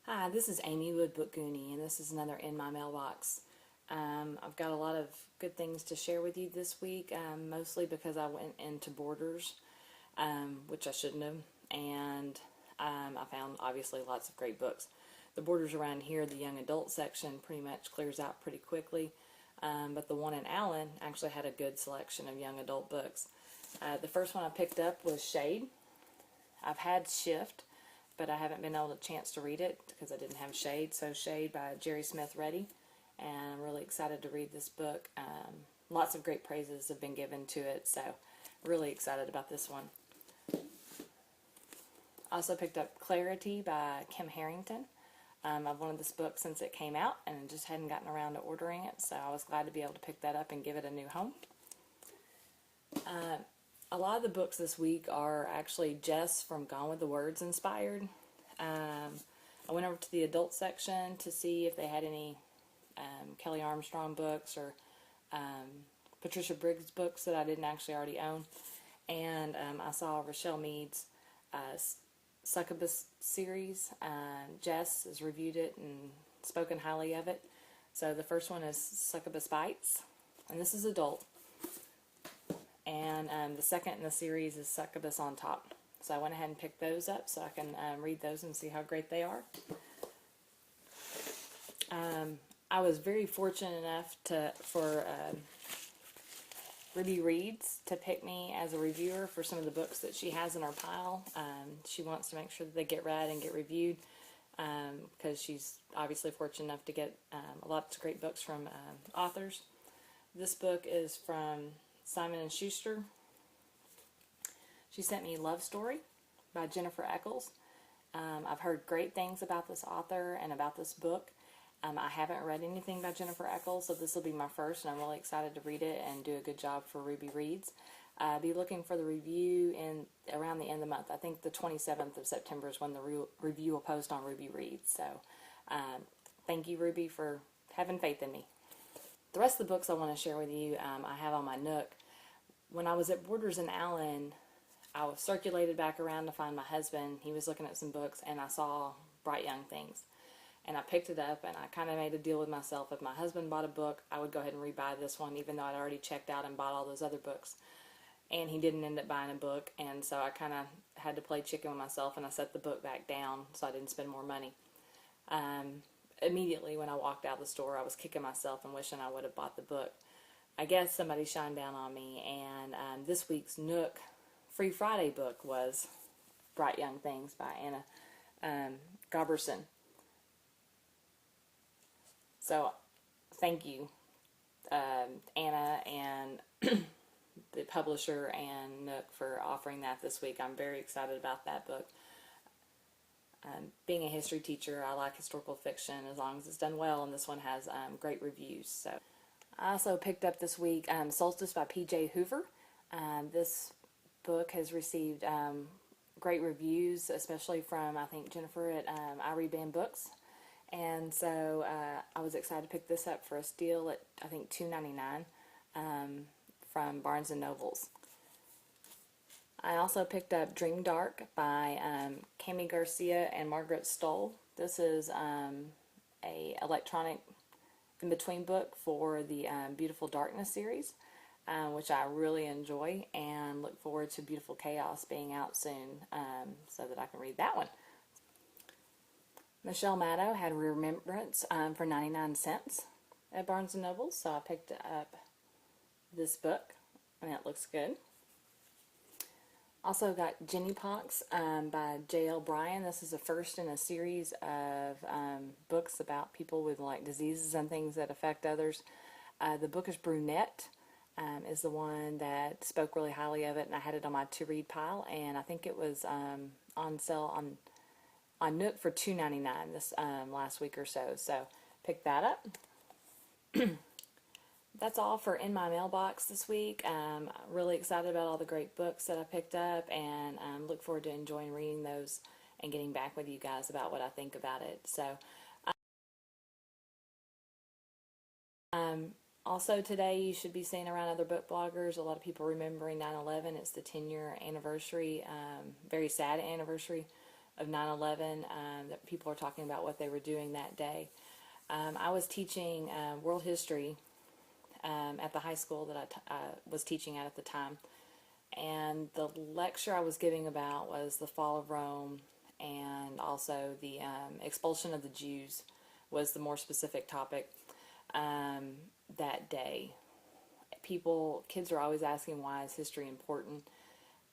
Hi, this is Amy with Bookgoonie, and this is another In My Mailbox. I've got a lot of good things to share with you this week, mostly because I went into Borders, which I shouldn't have, and I found obviously lots of great books. The Borders around here, the young adult section, pretty much clears out pretty quickly, but the one in Allen actually had a good selection of young adult books. The first one I picked up was Shade. I've had Shift, but I haven't been able to chance to read it because I didn't have Shade. So Shade by Jerry Smith Reddy, and I'm really excited to read this book. Lots of great praises have been given to it, so really excited about this one. I also picked up Clarity by Kim Harrington. I've wanted this book since it came out and just hadn't gotten around to ordering it, so I was glad to be able to pick that up and give it a new home. A lot of the books this week are actually Jess from Gone with the Words inspired. I went over to the adult section to see if they had any Kelly Armstrong books or Patricia Briggs books that I didn't actually already own. And I saw Rochelle Mead's Succubus series. Jess has reviewed it and spoken highly of it. So the first one is Succubus Bites, and this is adult. And the second in the series is Succubus on Top. So I went ahead and picked those up so I can read those and see how great they are. I was very fortunate enough for Ruby Reads to pick me as a reviewer for some of the books that she has in her pile. She wants to make sure that they get read and get reviewed because she's obviously fortunate enough to get lots of great books from authors. This book is from Simon & Schuster. She sent me Love Story by Jennifer Eccles. I've heard great things about this author and about this book. I haven't read anything by Jennifer Eccles, so this will be my first, and I'm really excited to read it and do a good job for Ruby Reads. Be looking for the review around the end of the month. I think the 27th of September is when the review will post on Ruby Reads. So thank you, Ruby, for having faith in me. The rest of the books I want to share with you I have on my Nook. When I was at Borders in Allen, I was circulated back around to find my husband. He was looking at some books, and I saw Bright Young Things. And I picked it up, and I kind of made a deal with myself. If my husband bought a book, I would go ahead and rebuy this one, even though I'd already checked out and bought all those other books. And he didn't end up buying a book, and so I kind of had to play chicken with myself, and I set the book back down so I didn't spend more money. Immediately when I walked out of the store, I was kicking myself and wishing I would have bought the book. I guess somebody shined down on me, and this week's Nook Free Friday book was Bright Young Things by Anna Goberson. So thank you, Anna and the publisher and Nook for offering that this week. I'm very excited about that book. Being a history teacher, I like historical fiction as long as it's done well, and this one has great reviews. So I also picked up this week Solstice by P.J. Hoover. This book has received great reviews, especially from, I think, Jennifer at Irie Band Books. And so I was excited to pick this up for a steal at, I think, $2.99 from Barnes & Nobles. I also picked up Dream Dark by Cami Garcia and Margaret Stoll. This is a electronic in-between book for the Beautiful Darkness series, which I really enjoy and look forward to Beautiful Chaos being out soon so that I can read that one. Michelle Maddow had Remembrance for 99 cents at Barnes & Noble, so I picked up this book, and it looks good. Also got Jenny Pox by J.L. Bryan. This is the first in a series of books about people with like diseases and things that affect others. The book is Brunette, is the one that spoke really highly of it, and I had it on my to-read pile, and I think it was on sale on Nook for $2.99 this last week or so. So pick that up. That's all for In My Mailbox this week. I'm really excited about all the great books that I picked up, and look forward to enjoying reading those and getting back with you guys about what I think about it. So, also today you should be seeing around other book bloggers, a lot of people remembering 9/11. It's the 10-year anniversary, very sad anniversary of 9/11, that people are talking about what they were doing that day. I was teaching world history at the high school that I was teaching at the time. And the lecture I was giving about was the fall of Rome, and also the expulsion of the Jews was the more specific topic that day. Kids are always asking, why is history important?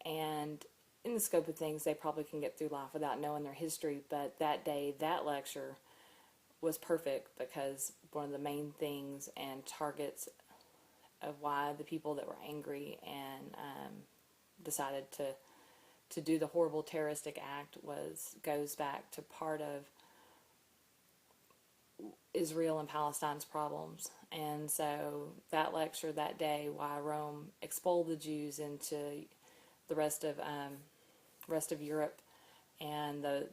And in the scope of things, they probably can get through life without knowing their history, but that day, that lecture was perfect, because one of the main things and targets of why the people that were angry and decided to do the horrible terroristic act goes back to part of Israel and Palestine's problems. And so that lecture that day, why Rome expelled the Jews into the rest of Europe, and the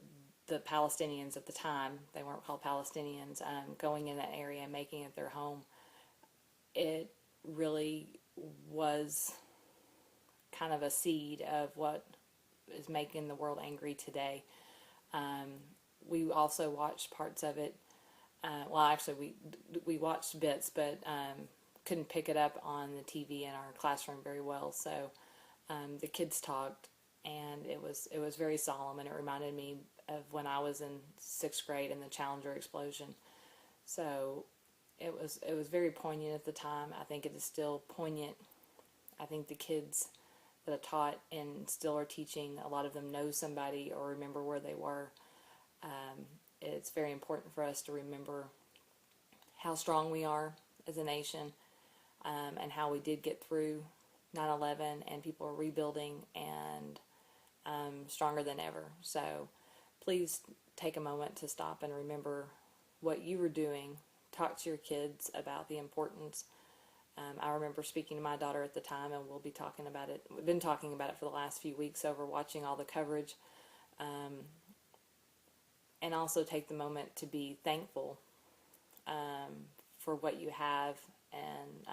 Palestinians at the time, they weren't called Palestinians, going in that area and making it their home, it really was kind of a seed of what is making the world angry today. We also watched parts of it. Well, actually, we watched bits, but couldn't pick it up on the TV in our classroom very well. So the kids talked, and it was very solemn, and it reminded me of when I was in 6th grade and the Challenger explosion. So it was very poignant at the time. I think it is still poignant. I think the kids that I taught and still are teaching, a lot of them know somebody or remember where they were. It's very important for us to remember how strong we are as a nation, and how we did get through 9/11, and people are rebuilding and stronger than ever. So please take a moment to stop and remember what you were doing. Talk to your kids about the importance. I remember speaking to my daughter at the time, and we'll be talking about it. We've been talking about it for the last few weeks over watching all the coverage. And also take the moment to be thankful for what you have and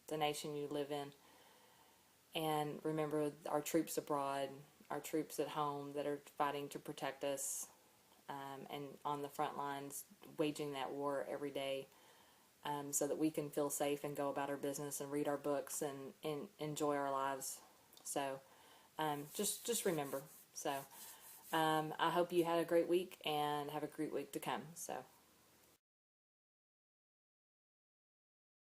the nation you live in. And remember our troops abroad, our troops at home that are fighting to protect us, and on the front lines waging that war every day, so that we can feel safe and go about our business and read our books and enjoy our lives. So just remember. So I hope you had a great week and have a great week to come. So